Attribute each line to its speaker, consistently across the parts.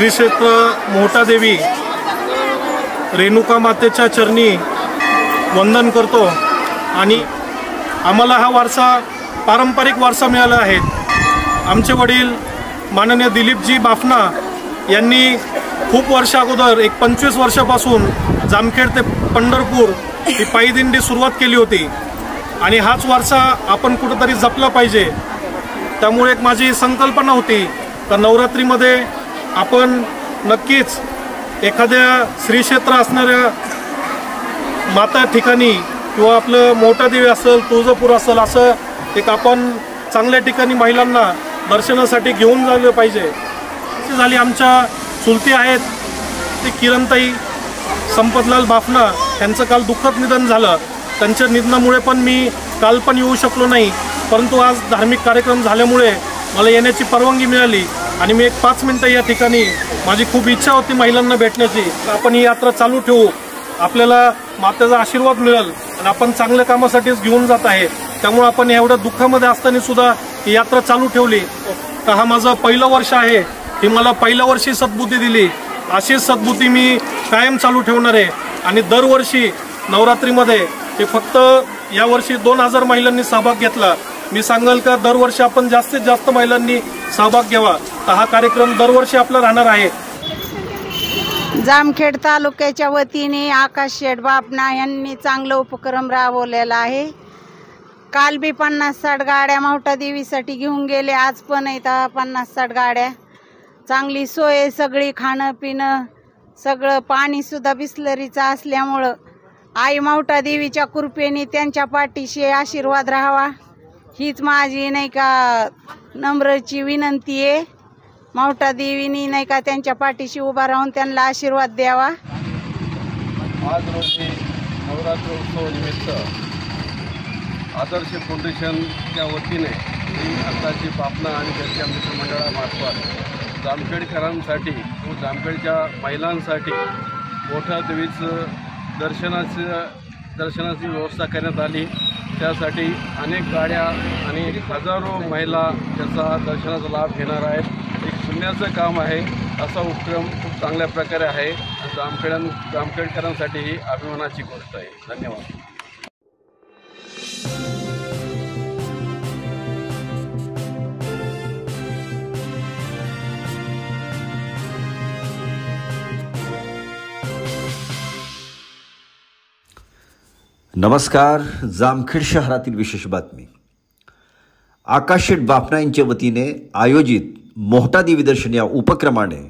Speaker 1: श्री क्षेत्र मोहटादेवी रेणुका मातेच्या चरणी वंदन करतो आणि आम्हाला हा वारसा पारंपरिक वारसा मिळाला आहे। आमचे वडील माननीय दिलीपजी बाफना यांनी खूप वर्ष अगोदर 25 वर्षापासून जामखेड ते पंढरपूर ही पायी दिंडी सुरुवात केली होती आणि हाच वारसा आपण कुठेतरी जपला पाहिजे। त्यामुळे एक माझी संकल्पना होती तर नवरात्रीमध्ये आपण नक्कीच एखाद्या श्री क्षेत्र असणाऱ्या माता ठिकाणी किंवा आपलं मोहटादेवी असेल, तुळजापूर असेल, असं एक आपण चांगल्या ठिकाणी महिलांना दर्शनासाठी घेऊन जायला पाहिजे। अशी झाली आमच्या चुलती आहेत ते किरणताई संपतलाल बाफना यांचं काल दुःखद निधन झालं। त्यांच्या निधनामुळे पण मी काल पण येऊ शकलो नाही, परंतु आज धार्मिक कार्यक्रम झाल्यामुळे मला येण्याची परवानगी मिळाली आणि मी एक 5 मिनिटं या ठिकाणी माझी खूप इच्छा होती महिलांना भेटण्याची। आपण ही यात्रा चालू ठेवू, आपल्याला मातेचा आशीर्वाद मिळेल आणि आपण चांगल्या कामासाठीच घेऊन जात आहे। त्यामुळे आपण एवढ्या दुःखामध्ये असताना सुद्धा ही यात्रा चालू ठेवली। तर हा माझं पहिलं वर्ष आहे, ही मला पहिल्या वर्षी सद्बुद्धी दिली, अशीच सद्बुद्धी मी कायम चालू ठेवणार आहे। आणि दरवर्षी नवरात्रीमध्ये हे फक्त यावर्षी 2000 महिलांनी सहभाग घेतला। मी सांगाल का दरवर्षी आपण जास्तीत जास्त महिलांनी सहभाग घ्यावा, तर हा कार्यक्रम दरवर्षी आपला राहणार आहे।
Speaker 2: जामखेड तालुक्याच्या वतीने आकाश शेठ बाफना यांनी चांगला उपक्रम राबवलेला आहे। काल बी 50-60 गाड्या मोहटादेवीसाठी घेऊन गेले, आज पण येतात 50-60 गाड्या। चांगली सोय, सगळी खाणं पिणं सगळं, पाणी सुद्धा बिसलरीचं असल्यामुळं आई मोहटादेवीच्या कृपेने त्यांच्या पाठीशी आशीर्वाद राहावा हीच माझी नाही का नम्रची विनंती आहे। मोहटादेवीनी नाही का त्यांच्या पाठीशी उभा राहून त्यांना आशीर्वाद द्यावा।
Speaker 3: आज रोजी नवरात्र उत्सव निमित्त आदर्श फाउंडेशनच्या वतीने आकाशजी बाफना आणि त्यांच्या मित्रमंडळामार्फत जामखेडकरांसाठी व जामखेडच्या महिलांसाठी मोहटादेवीचं दर्शनाची व्यवस्था करण्यात आली। त्यासाठी अनेक गाड्या आणि हजारो महिला त्याचा दर्शनाचा लाभ घेणार आहेत। एक पुण्याचं काम आहे, असा उपक्रम खूप चांगल्या प्रकारे आहे आणि जामखेडकरांसाठी ही अभिमानाची गोष्ट आहे। धन्यवाद।
Speaker 4: नमस्कार। जामखेड शहरातील विशेष बातमी। आकाश शेठ बाफना यांच्या वतीने आयोजित मोहटादेवी दर्शन या उपक्रमाने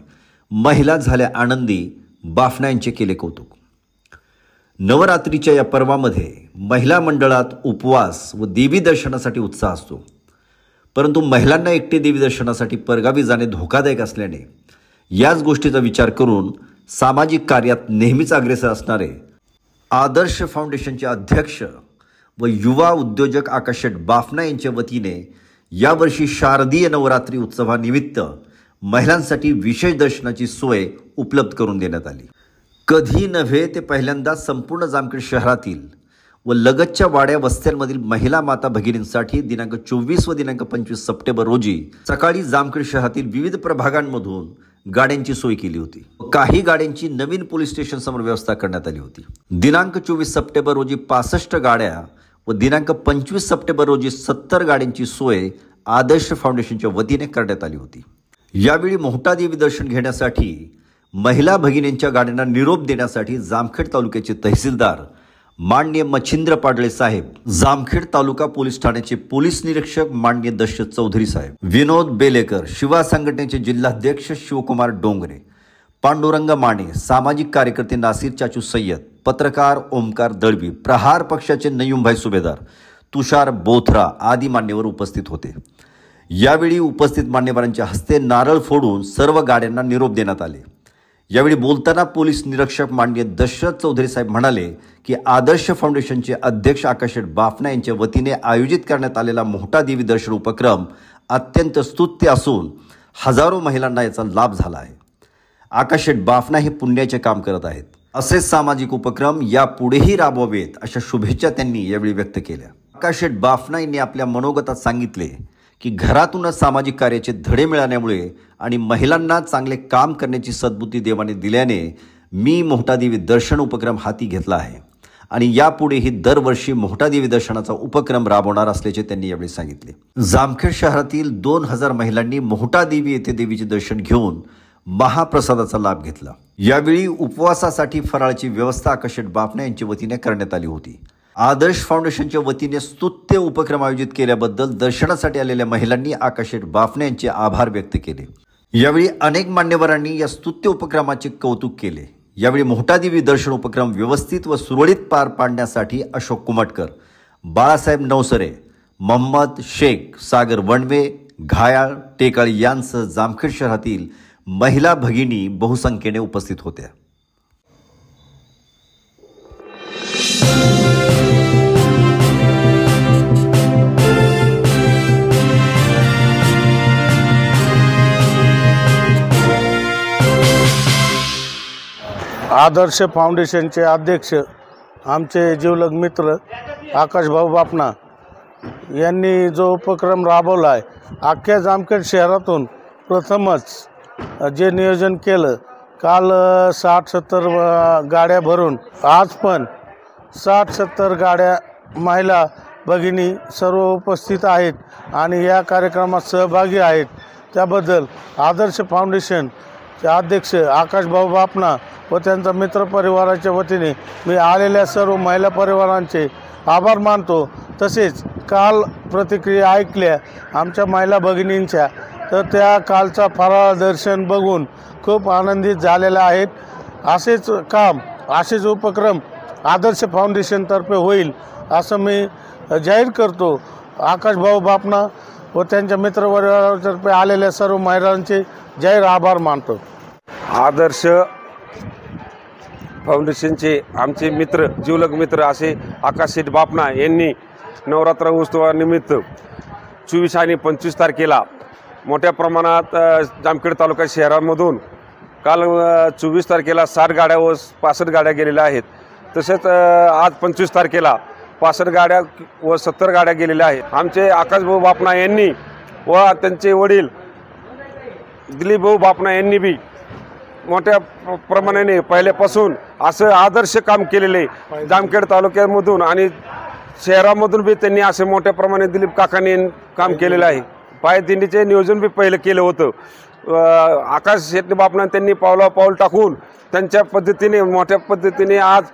Speaker 4: महिला झाल्या आनंदी, बाफना यांचे केले कौतुक। नवरात्रीच्या या पर्वामध्ये महिला मंडळात उपवास व देवी दर्शनासाठी उत्साह असतो, परंतु महिलांना एकटे देवी दर्शनासाठी परगावी जाणे धोकादायक असल्याने याच गोष्टीचा विचार करून सामाजिक कार्यात नेहमीच अग्रेसर असणारे आदर्श फाउंडेशनचे अध्यक्ष व युवा उद्योजक आकाश शेठ बाफना यांच्या वतीने यावर्षी शारदीय नवरात्री उत्सवानिमित्त महिलांसाठी विशेष दर्शनाची सोय उपलब्ध करून देण्यात आली। कधी नव्हे ते पहिल्यांदा संपूर्ण जामखेड शहरातील व लगतच्या वाड्या वस्त्यांमधील महिला माता भगिनींसाठी दिनांक 24 व दिनांक 25 सप्टेंबर रोजी सकाळी जामखेड शहरातील विविध प्रभागांमधून गाड्यांची सोय केली होती। काही गाड्यांची नवीन पोलीस स्टेशन समोर व्यवस्था करण्यात आली होती। दिनांक 24 सप्टेंबर रोजी 65 गाड्या व दिनांक 25 सप्टेंबर रोजी 70 गाड्यांची सोय आदर्श फाउंडेशनच्या वतीने करण्यात आली होती। यावेळी मोहटादेवी दर्शन घेण्यासाठी महिला भगिनींच्या गाड्यांना निरोप देण्यासाठी जामखेड तालुक्याचे तहसीलदार माननीय मच्छिंद्र पाडळे साहेब, जामखेड तालुका पोलीस ठाण्याचे पोलीस निरीक्षक माननीय दशरथ चौधरी साहेब, विनोद बेलेकर, शिवा संघटनेचे जिल्हाध्यक्ष शिवकुमार डोंगरे, पांडुरंग माने, सामाजिक कार्यकर्ते नासिर चाचू सय्यद, पत्रकार ओमकार दळवी, प्रहार पक्षाचे नयूमभाई सुभेदार, तुषार बोथरा आदी मान्यवर उपस्थित होते। यावेळी उपस्थित मान्यवरांच्या हस्ते नारळ फोडून सर्व गाड्यांना निरोप देण्यात आले। यावेळी बोलताना पोलीस निरीक्षक माननीय दशरथ चौधरी साहेब म्हणाले की आदर्श फाउंडेशनचे अध्यक्ष आकाश शेठ बाफना यांच्या वतीने आयोजित करण्यात आलेला मोहटादेवी दर्शन उपक्रम अत्यंत स्तुत्य असून हजारो महिलांना याचा लाभ झाला आहे। आकाश शेठ बाफना हे पुण्याचे काम करत आहेत, असेच सामाजिक उपक्रम यापुढेही राबवावेत अशा शुभेच्छा त्यांनी यावेळी व्यक्त केल्या। आकाश शेठ बाफना यांनी आपल्या मनोगतात सांगितले की घरातूनच सामाजिक कार्याचे धडे मिळाल्यामुळे आणि महिलांना चांगले काम करण्याची सद्बुद्धी देवाने दिल्याने मी मोहटादेवी दर्शन उपक्रम हाती घेतला आहे आणि यापुढेही दरवर्षी मोहटादेवी दर्शनाचा उपक्रम राबवणार असल्याचे त्यांनी यावेळी सांगितले। जामखेड शहरातील 2000 महिलांनी मोहटादेवी येथे देवीचे दर्शन घेऊन महाप्रसादाचा लाभ घेतला। यावेळी उपवासासाठी फराळाची व्यवस्था आकाश शेठ बापना यांच्या वतीने करण्यात आली होती। आदर्श फाउंडेशनच्या वतीने स्तुत्य उपक्रम आयोजित केल्याबद्दल दर्शनासाठी आलेल्या महिलांनी आकाश शेठ बापना यांचे आभार व्यक्त केले। यावेळी अनेक मान्यवरांनी या स्तुत्य उपक्रमाचे कौतुक केले। यावेळी मोहटादेवी दर्शन उपक्रम व्यवस्थित व सुरळीत पार पाडण्यासाठी अशोक कुमटकर, बाळासाहेब नवसरे, मोहम्मद शेख, सागर वणवे, घायाळ, टेकाळी यांसह जामखेड शहरातील महिला भगिनी बहुसंख्येने उपस्थित होत्या।
Speaker 5: आदर्श फाउंडेशनचे अध्यक्ष आमचे जीवलग मित्र आकाश भाऊ बापना यांनी जो उपक्रम राबवला आहे, अख्ख्या जामखेड शहरातून प्रथमच जे नियोजन केलं, काल 60-70 गाड्या भरून आज पण 60-70 गाड्या महिला भगिनी सर्व उपस्थित आहेत आणि या कार्यक्रमात सहभागी आहेत। त्याबद्दल आदर्श फाउंडेशनचे अध्यक्ष आकाश भाऊ बापना व त्यांचा मित्रपरिवाराच्या वतीने मी आलेल्या सर्व महिला परिवारांचे आभार मानतो। तसेच काल प्रतिक्रिया ऐकल्या आमच्या महिला भगिनींच्या, तर त्या कालचा फराळ दर्शन बघून खूप आनंदित झालेल्या आहेत। असेच काम, असेच उपक्रम आदर्श फाउंडेशनतर्फे होईल असं मी जाहीर करतो। आकाश भाऊ बापना व त्यांच्या मित्रपरिवारातर्फे आलेल्या सर्व महिलांचे जाहीर आभार मानतो।
Speaker 6: आदर्श फाउंडेशनचे आमचे मित्र, जीवलग मित्र असे आकाश शेठ बापना यांनी नवरात्र उत्सवानिमित्त 24 आणि 25 तारखेला मोठ्या प्रमाणात जामखेड तालुका शहरामधून काल 24 तारखेला 60 गाड्या व 65 गाड्या गेलेल्या आहेत। तसेच आज 25 तारखेला 65 गाड्या व 70 गाड्या गेलेल्या आहेत। आमचे आकाश भाऊ बापना यांनी व त्यांचे वडील दिलीप भाऊ बापना यांनी बी मोठ्या प्रमाणाने पहिल्यापासून असं आदर्श काम केलेले जामखेड तालुक्यामधून आणि शहरामधून बी त्यांनी असे मोठ्या प्रमाणे दिलीप काकांनी काम केलेलं आहे। पायदिंडीचे नियोजन बी पहिलं केलं होतं। आकाश शेठ बापना त्यांनी पाऊल टाकून त्यांच्या पद्धतीने मोठ्या पद्धतीने आज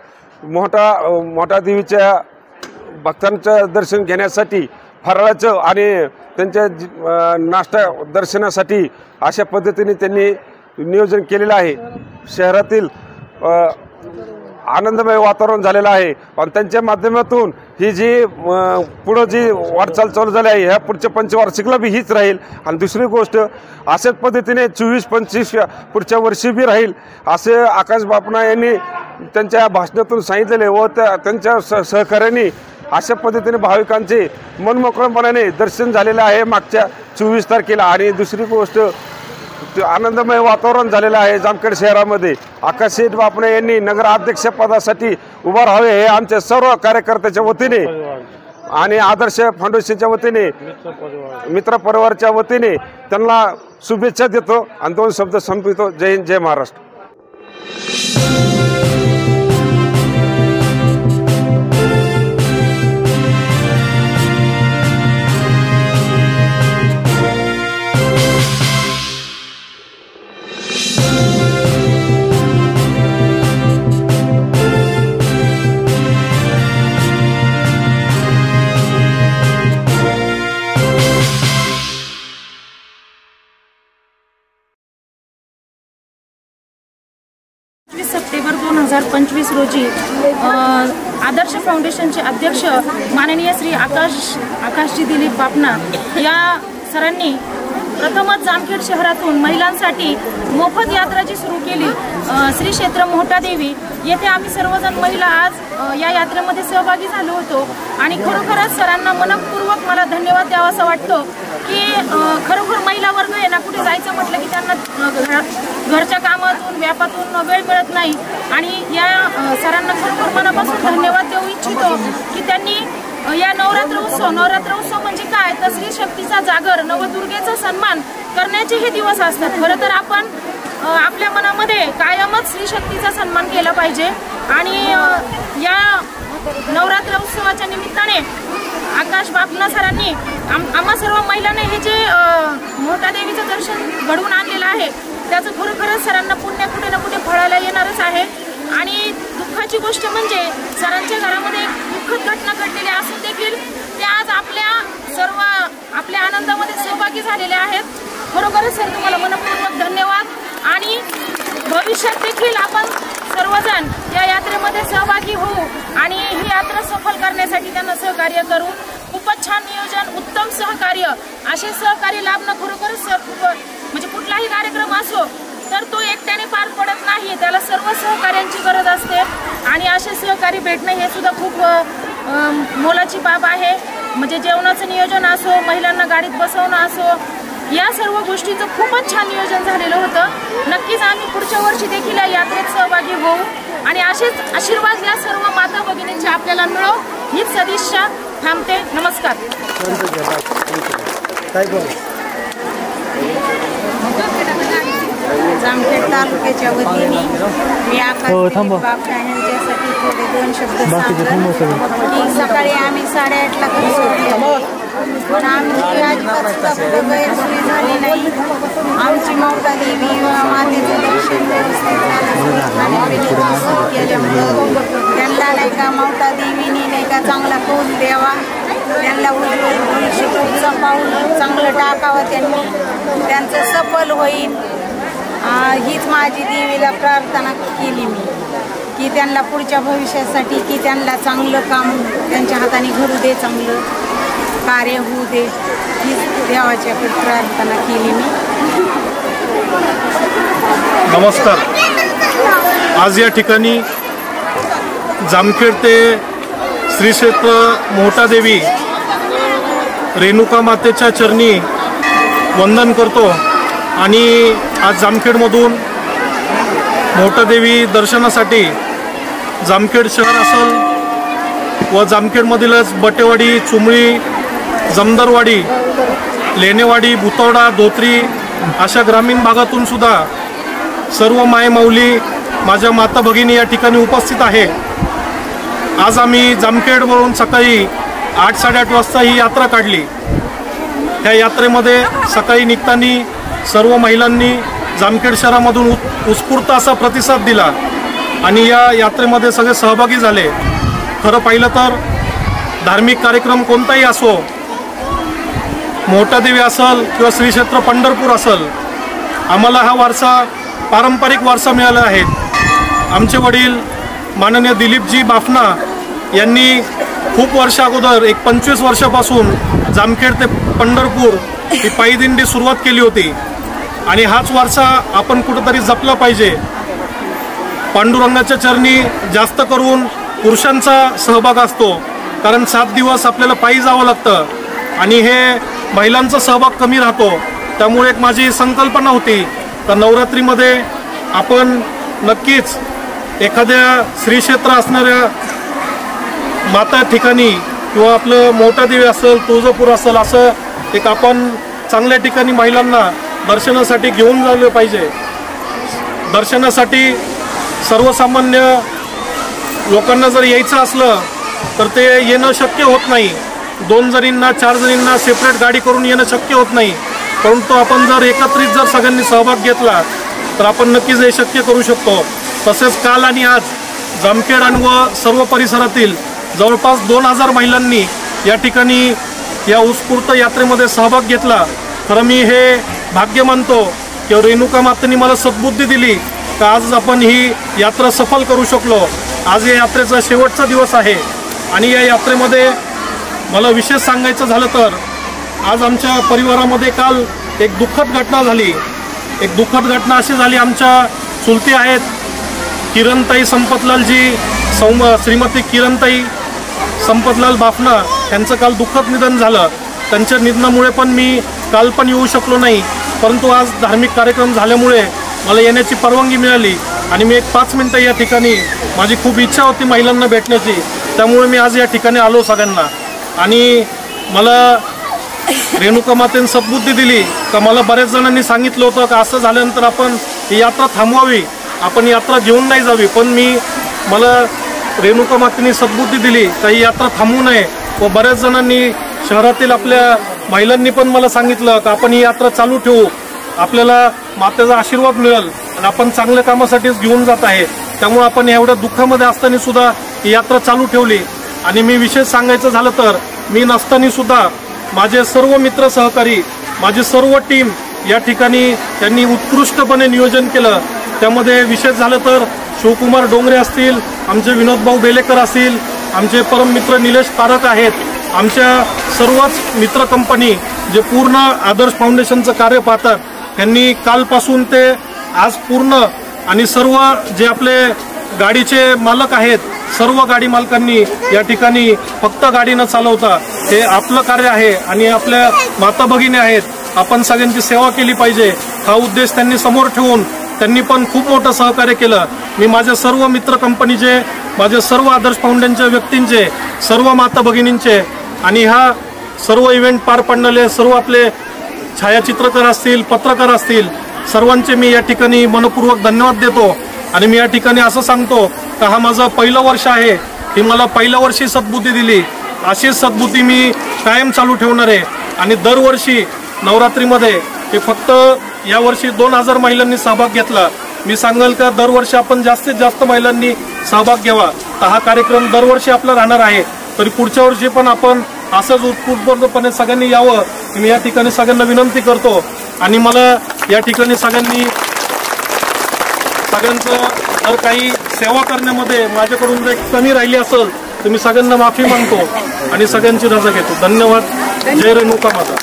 Speaker 6: मोहटादेवीच्या भक्तांचं दर्शन घेण्यासाठी फराळाचं आणि त्यांच्या नाश्ता दर्शनासाठी अशा पद्धतीने त्यांनी नियोजन केलेलं आहे। शहरातील आनंदमय वातावरण झालेलं आहे आणि त्यांच्या माध्यमातून ही जी पुढं जी वाटचाल चालू झाली आहे, ह्या पुढच्या पंचवार्षिकला बी हीच राहील। आणि दुसरी गोष्ट अशाच पद्धतीने 24-25 पुढच्या वर्षी बी राहील असे आकाश बापना यांनी त्यांच्या भाषणातून सांगितलेले व त्यांच्या सहकार्याने अशा पद्धतीने भाविकांचे मनमोकळेपणाने दर्शन झालेलं आहे मागच्या 24 तारखेला। आणि दुसरी गोष्ट आनंदमय वातावरण झालेलं आहे जामखेड शहरामध्ये। आकाश शेठ बापना यांनी नगराध्यक्षपदासाठी उभा राहावे हे आमच्या सर्व कार्यकर्त्याच्या वतीने आणि आदर्श फाउंडेशनच्या वतीने, मित्र परिवाराच्या वतीने त्यांना शुभेच्छा देतो आणि 2 शब्द संपवितो। जय हिंद, जय महाराष्ट्र।
Speaker 7: सप्टेंबर 2025 रोजी आदर्श फाउंडेशनचे अध्यक्ष माननीय श्री आकाशजी दिलीप बापना या सरांनी प्रथमच जामखेड शहरातून महिलांसाठी मोफत यात्रा जी सुरू केली श्री क्षेत्र मोहटादेवी येथे आम्ही सर्वजण महिला आज या यात्रेमध्ये सहभागी झालो होतो आणि खरोखरच सरांना मनपूर्वक मला धन्यवाद द्यावासा वाटतो की खरोखर महिला वर्ग आहे ना, कुठे जायचं म्हटलं की त्यांना घरच्या कामातून व्यापातून वेळ मिळत नाही आणि या सरांना खरोखर मनापासून धन्यवाद देऊ इच्छितो की त्यांनी या नवरात्र उत्सव म्हणजे काय, तर स्त्री शक्तीचा जागर, नवदुर्गेचा सन्मान करण्याचे हे दिवस असतात. खरं तर आपण आपल्या मनामध्ये कायमच स्त्री शक्तीचा सन्मान केला पाहिजे. आणि या नवरात्र उत्सवाच्या निमित्ताने आकाश बापना सरांनी आम्हा सर्व महिलांना हे जे मोठा देवीचं दर्शन घडवून आणलेलं आहे त्याचं खरोखरच सरांना पुण्य कुठे ना कुठे फळायला येणारच आहे. आणि दुःखाची गोष्ट म्हणजे सरांच्या घरामध्ये एक दुःखद घटना घडलेली असून देखील ते आज आपल्या आनंदामध्ये सहभागी झालेले आहेत. खरोखरच सर तुम्हाला मनपूर्वक धन्यवाद. आणि भविष्यात देखील आपण सर्वजण या यात्रेमध्ये सहभागी होऊ आणि ही यात्रा सफल करण्यासाठी त्यांना सहकार्य करू. खूपच छान नियोजन, उत्तम सहकार्य. असे सहकार्य लाभणं खरोखरच सर खूप म्हणजे कुठलाही कार्यक्रम असो तर तो एकट्याने पार पडत नाही, त्याला सर्व सहकार्यांची गरज असते. आणि असे सहकारी भेटणं हे सुद्धा खूप मोलाची बाब आहे. म्हणजे जेवणाचं नियोजन असो, महिलांना गाडीत बसवणं असो, या सर्व गोष्टींचं खूपच छान नियोजन झालेलं होतं. नक्कीच आम्ही पुढच्या वर्षी देखील या यात्रेत सहभागी होऊ आणि असेच आशीर्वाद या सर्व माता भगिनींचे आपल्याला मिळो हीच सदिच्छा. थांबते. नमस्कार.
Speaker 2: जामखेड तालुक्याच्या वतीने मी आकाश बापना यांच्यासाठी थोडे 2 शब्द सांगतो की सकाळी आम्ही 8:30ला घरी सोडले, पण आमची अजिबात सुद्धा पुढे गैरसोय झाली नाही. आमची मौटा देवी मातेचं दर्शन व्यवस्थित झालं आणि केल्यामुळं त्यांना नाही का मौटा देवीने नाही का चांगला कौल द्यावा, त्यांना उज्ज्वल भविष्य पुढचं पाऊल चांगलं टाकावं, त्यांचं सफल होईल हीच माझी देवीला प्रार्थना केली मी की त्यांना पुढच्या भविष्यासाठी की त्यांना चांगलं काम त्यांच्या हाताने घडू दे, चांगलं कार्य होऊ दे, हीच देवाच्याकडे प्रार्थना केली मी.
Speaker 1: नमस्कार. आज या ठिकाणी जामखेड ते श्री क्षेत्र मोहटा देवी रेणुका मातेच्या चरणी वंदन करतो. आणि आज जामखेडमधून मोहटा देवी दर्शनासाठी जामखेड शहर असेल व जामखेडमधीलच बटेवाडी, चुमळी, जमदरवाडी, लेणेवाडी, भुतवडा, धोत्री अशा ग्रामीण भागातून सुद्धा सर्व मायमाऊली माझ्या माता भगिनी या ठिकाणी उपस्थित आहे. आज आम्ही जामखेडवरून सकाळी 8-8:30 वाजता ही यात्रा काढली. त्या यात्रेमध्ये सकाळी निघताना सर्व महिलांनी जामखेड शहरामधून उत्स्फूर्त असा प्रतिसाद दिला आणि या यात्रेमध्ये सगळे सहभागी झाले. खरं पाहिलं तर धार्मिक कार्यक्रम कोणताही असो, मोहटा देवी असेल किंवा श्री क्षेत्र पंढरपूर असेल, आम्हाला हा वारसा पारंपरिक वारसा मिळाला आहे. आमचे वडील माननीय दिलीपजी बाफना यांनी खूप वर्ष अगोदर 25 वर्षापासून जामखेड ते पंढरपूर ही पायी दिंडी सुरुवात केली होती आणि हाच वारसा आपण कुठेतरी जपला पाहिजे. पांडुरंगाच्या चरणी जास्त करून पुरुषांचा सहभाग असतो, कारण 7 दिवस आपल्याला पायी जावं लागतं आणि हे महिलांचा सहभाग कमी राहतो. त्यामुळे एक माझी संकल्पना होती तर नवरात्रीमध्ये आपण नक्कीच एखाद्या श्री क्षेत्र असणाऱ्या माता ठिकाणी किंवा आपलं मोहटा देवी असेल, तुळजापूर असेल, असं एक आपण चांगल्या ठिकाणी महिलांना दर्शनासाठी घेऊन जायला पाहिजे. दर्शनासाठी सर्वसामान्य लोकांना जर यायचं असलं तर ते येणं शक्य होत नाही. 2 जणींना 4 जणींना सेपरेट गाडी करून येणं शक्य होत नाही. परंतु आपण जर एकत्रित जर सगळ्यांनी सहभाग घेतला तर आपण नक्कीच हे शक्य करू शकतो. तसेच काल आणि आज जामखेड आणि व सर्व परिसरातील जवळपास 2000 महिलांनी या ठिकाणी या उत्स्फूर्त यात्रेमध्ये सहभाग घेतला. खरं मी हे भाग्य मानतो की रेणुका मातेने मला सद्बुद्धी दिली तर आज आपण ही यात्रा सफल करू शकलो. आज या यात्रेचा शेवटचा दिवस आहे आणि या यात्रेमध्ये मला विशेष सांगायचं झालं तर आज आमच्या परिवारामध्ये काल एक दुःखद घटना झाली. एक दुःखद घटना अशी झाली, आमच्या चुलती आहेत किरणताई संपतलालजी, श्रीमती किरणताई संपतलाल बाफना यांचं काल दुःखद निधन झालं. त्यांच्या निधनामुळे पण मी काल पण येऊ शकलो नाही, परंतु आज धार्मिक कार्यक्रम झाल्यामुळे मला येण्याची परवानगी मिळाली आणि मी एक 5 मिनटं या ठिकाणी, माझी खूप इच्छा होती महिलांना भेटण्याची, त्यामुळे मी आज या ठिकाणी आलो सगळ्यांना. आणि मला रेणुका मातेने सद्बुद्धी दिली का मला बऱ्याच जणांनी सांगितलं होतं का असं झाल्यानंतर आपण ही यात्रा थांबवावी, आपण यात्रा घेऊन नाही जावी, पण मला रेणुका मातेने सद्बुद्धी दिली का ही यात्रा थांबवू नये. व बऱ्याच जणांनी शहरातील आपल्या महिलांनी पण मला सांगितलं का आपण ही यात्रा चालू ठेवू, आपल्याला मातेचा आशीर्वाद मिळेल आणि आपण चांगल्या कामासाठीच घेऊन जात आहे. त्यामुळे आपण एवढ्या दुःखामध्ये असताना सुद्धा ही यात्रा चालू ठेवली. आणि मी विशेष सांगायचं झालं तर मी नसताना सुद्धा माझे सर्व मित्र सहकारी, माझी सर्व टीम या ठिकाणी त्यांनी उत्कृष्टपणे नियोजन केलं. त्यामध्ये विशेष झालं तर शिवकुमार डोंगरे असतील, आमचे विनोदभाऊ बेलेकर असतील, आमचे परम मित्र निलेश तारक आहेत, आमच्या सर्वच मित्र कंपनी जे पूर्ण आदर्श फाउंडेशनचं कार्य पाहतात, त्यांनी कालपासून ते आज पूर्ण आणि सर्व जे आपले गाडीचे मालक आहेत, सर्व गाडी मालकांनी या ठिकाणी फक्त गाडी न चालवता हे आपलं कार्य आहे आणि आपल्या माता भगिनी आहेत, आपण सगळ्यांची सेवा केली पाहिजे हा उद्देश त्यांनी समोर ठेवून त्यांनी पण खूप मोठं सहकार्य केलं. मी माझ्या सर्व मित्र कंपनीचे, माझे सर्व आदर्श फाउंडेशनच्या व्यक्तींचे, सर्व माता भगिनींचे आणि हा सर्व इव्हेंट पार पाडणारे सर्व आपले छायाचित्रकार असतील, पत्रकार असतील, सर्वांचे मी या ठिकाणी मनपूर्वक धन्यवाद देतो. आणि मी या ठिकाणी असं सांगतो का हा माझं पहिलं वर्ष आहे, ही मला पहिल्या वर्षी सद्बुद्धी दिली, अशीच सद्बुद्धी मी कायम चालू ठेवणार आहे. आणि दरवर्षी नवरात्रीमध्ये हे फक्त यावर्षी 2000 महिलांनी सहभाग घेतला. मी सांगाल का दरवर्षी आपण जास्तीत जास्त महिलांनी सहभाग घ्यावा, तर हा कार्यक्रम दरवर्षी आपला राहणार आहे. तरी पुढच्या वर्षी पण आपण असंच उत्स्फूर्तपणे सगळ्यांनी यावं मी या ठिकाणी सगळ्यांना विनंती करतो. आणि मला या ठिकाणी सगळ्यांचं जर काही सेवा करण्यामध्ये माझ्याकडून जर कमी राहिली असेल तर मी सगळ्यांना माफी मागतो आणि सगळ्यांची रजा घेतो. धन्यवाद. जय रेणुका माता.